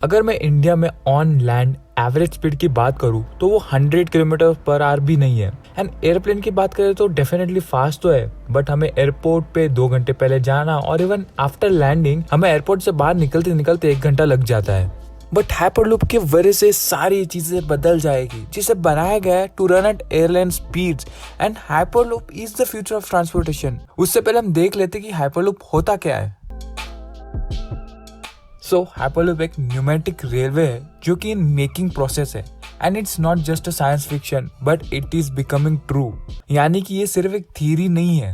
अगर मैं इंडिया में ऑन लैंड एवरेज स्पीड की बात करूं तो वो 100 किलोमीटर पर आवर भी नहीं है। एंड एयरप्लेन की बात करें तो डेफिनेटली फास्ट तो है, बट हमें एयरपोर्ट पे 2 घंटे पहले जाना और इवन आफ्टर लैंडिंग हमें एयरपोर्ट से बाहर निकलते निकलते 1 घंटा लग जाता है। बट हाइपरलूप की वजह से सारी चीजें बदल जाएगी, जिसे बनाया गया है to run at airline speeds. And hyperloop is the future of transportation. उससे पहले हम देख लेते कि हाइपरलूप होता क्या है। सो हाइपरलूप एक न्यूमेटिक रेलवे है जो कि इन मेकिंग प्रोसेस है। And it's not just a science fiction but it is becoming true. यानी कि ये सिर्फ एक थ्योरी नहीं है।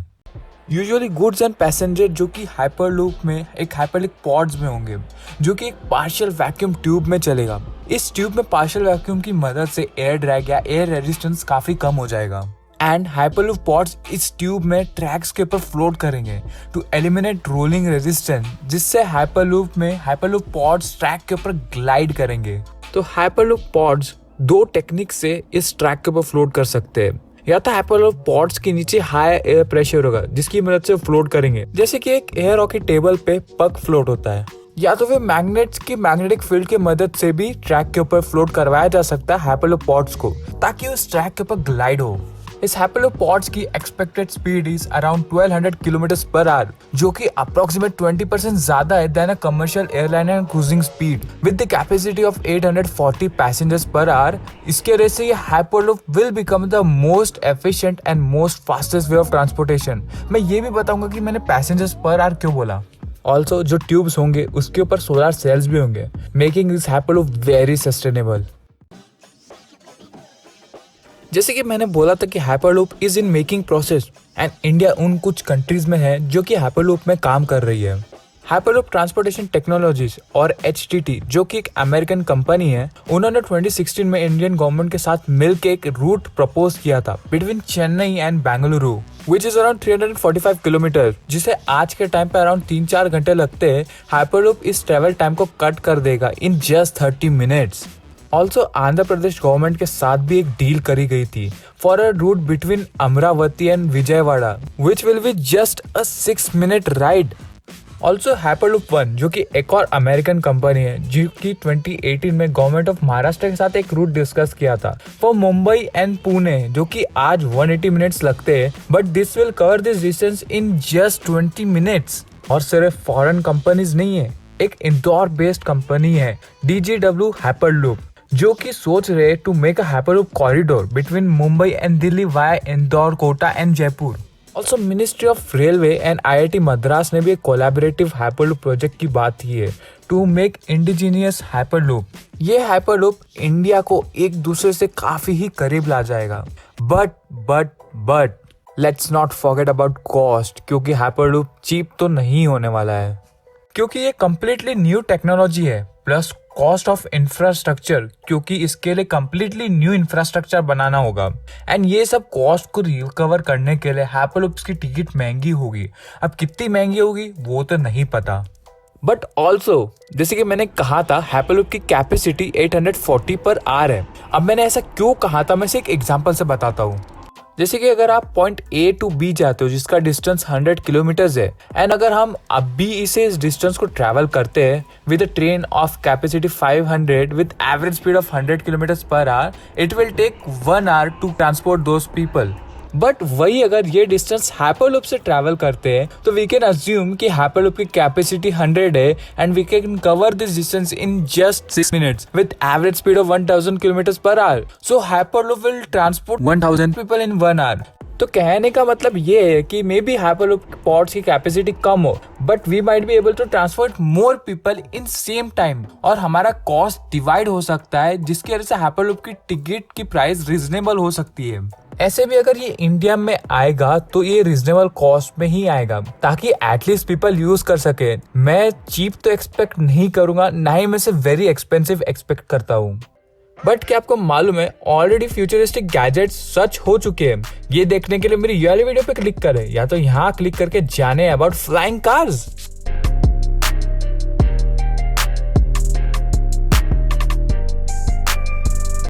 यूजुअली गुड्स एंड पैसेंजर जो कि हाइपरलूप में एक हाइपरलिंक पॉड्स में होंगे, जो कि एक पार्शियल वैक्यूम ट्यूब में चलेगा। इस ट्यूब में पार्शियल वैक्यूम की मदद से एयर ड्रैग या एयर रेजिस्टेंस काफी कम हो जाएगा। एंड हाइपरलूप पॉड्स इस ट्यूब में ट्रैक्स के ऊपर फ्लोट करेंगे टू एलिमिनेट रोलिंग रेजिस्टेंस, जिससे हाइपरलूप पॉड्स ट्रैक के ऊपर ग्लाइड करेंगे। तो हाइपरलूप पॉड्स 2 टेक्निक से इस ट्रैक के ऊपर फ्लोट कर सकते हैं। या तो हाइपरलूप पॉड्स के नीचे हाई एयर प्रेशर होगा जिसकी मदद से फ्लोट करेंगे, जैसे कि एक एयर हॉकी टेबल पे पग फ्लोट होता है। या तो फिर मैग्नेट्स की मैग्नेटिक फील्ड की मदद से भी ट्रैक के ऊपर फ्लोट करवाया जा सकता है हाइपरलूप पॉड्स को, ताकि उस ट्रैक के ऊपर ग्लाइड हो। इस हाइपरलूप पॉड्स की expected speed is around 1200 kilometre per hour, जो कि अप्रोक्सीमेट 20% ज्यादा है than a commercial airline and cruising speed with the capacity of 840 passengers per hour. इसके वजह से ये hyperloop will become the most efficient and most fastest way of transportation. मैं ये भी बताऊंगा कि मैंने पैसेंजर्स पर आवर क्यों बोला। ऑल्सो जो ट्यूब्स होंगे उसके ऊपर सोलर सेल्स भी होंगे, making this hyperloop very sustainable. जैसे कि मैंने बोला था कि hyperloop is in making process and India उन कुछ कंट्रीज में है जो कि हाइपरलूप में काम कर रही है। हाइपरलूप ट्रांसपोर्टेशन टेक्नोलॉजीज और HTT जो कि एक अमेरिकन कंपनी है, उन्होंने 2016 में इंडियन गवर्नमेंट के साथ मिलकर एक रूट प्रपोज किया था between Chennai and Bengaluru, which is around 345 kilometre, जिसे आज के टाइम पे अराउंड 3-4 घंटे लगते हैं। हाइपरलूप इस ट्रेवल टाइम को कट कर देगा in just 30 minutes. Also Andhra Pradesh government के साथ भी एक डील करी गई थी for a route between Amaravati and Vijayawada, which will be just a 6 minute ride. Also hyperloop 1 जो कि एक और अमेरिकन कंपनी है, जो कि 2018 में गवर्नमेंट ऑफ महाराष्ट्र के साथ एक रूट डिस्कस किया था फॉर मुंबई एंड पुणे, जो कि आज 180 मिनट्स लगते हैं, but this will cover this distance in just 20 minutes. और सिर्फ फॉरेन कंपनीज नहीं है, एक इंदौर बेस्ड कंपनी है DGW हाइपरलूप, जो कि सोच रहे to make a hyperloop corridor between Mumbai and Delhi via Indore, Kota and Jaipur. Also ministry of railway and IIT Madras ने भी एक कोलैबोरेटिव हाइपरलूप प्रोजेक्ट की बात की है टू मेक इंडिजीनियस हाइपरलूप। ये हाइपरलूप इंडिया को एक दूसरे से काफी ही करीब ला जाएगा। But let's not forget about cost, क्योंकि हाइपरलूप चीप तो नहीं होने वाला है, क्योंकि ये कम्प्लीटली न्यू टेक्नोलॉजी है। प्लस कॉस्ट ऑफ इंफ्रास्ट्रक्चर, क्योंकि इसके लिए कम्प्लीटली न्यू इंफ्रास्ट्रक्चर बनाना होगा। एंड ये सब कॉस्ट को रिकवर करने के लिए हाइपरलूप्स की टिकट महंगी होगी। अब कितनी महंगी होगी वो तो नहीं पता। बट ऑल्सो जैसे कि मैंने कहा था, हाइपरलूप की कैपेसिटी 840 पर आवर है। अब मैंने ऐसा क्यों कहा था, मैं से एक एग्जाम्पल से बताता हूँ। जैसे कि अगर आप पॉइंट A to B जाते हो जिसका डिस्टेंस 100 किलोमीटर्स है, एंड अगर हम अभी इस डिस्टेंस को ट्रैवल करते हैं with a train of capacity 500 with average speed of 100 kilometres per hour, it will take 1 hour to transport those people. But वही अगर ये डिस्टेंस हाइपरलूप से ट्रैवल करते हैं तो वी कैन अज्यूम कि हाइपरलूप की कैपेसिटी 100 है and we can cover this distance in just 6 minutes with average speed of 1000 kilometres per hour. So hyperloop will transport 1000 people in 1 hour. तो कहने का मतलब ये है कि मे बी हाइपरलूप पॉड्स की कैपेसिटी कम हो, but we might be able to transport more people in same time, और हमारा कॉस्ट डिवाइड हो सकता है, जिसकी वजह से हाइपरलूप की टिकट की प्राइस रीजनेबल हो सकती है। ऐसे भी अगर ये इंडिया में आएगा तो ये रीजनेबल कॉस्ट में ही आएगा, ताकि एटलीस्ट पीपल यूज कर सके। मैं चीप तो एक्सपेक्ट नहीं करूंगा, ना ही मैं से वेरी एक्सपेंसिव एक्सपेक्ट करता हूँ। बट क्या आपको मालूम है ऑलरेडी फ्यूचरिस्टिक गैजेट्स सच हो चुके हैं? ये देखने के लिए मेरी ये वाली वीडियो पे क्लिक करें, या तो यहाँ क्लिक करके जाने अबाउट फ्लाइंग कार्स।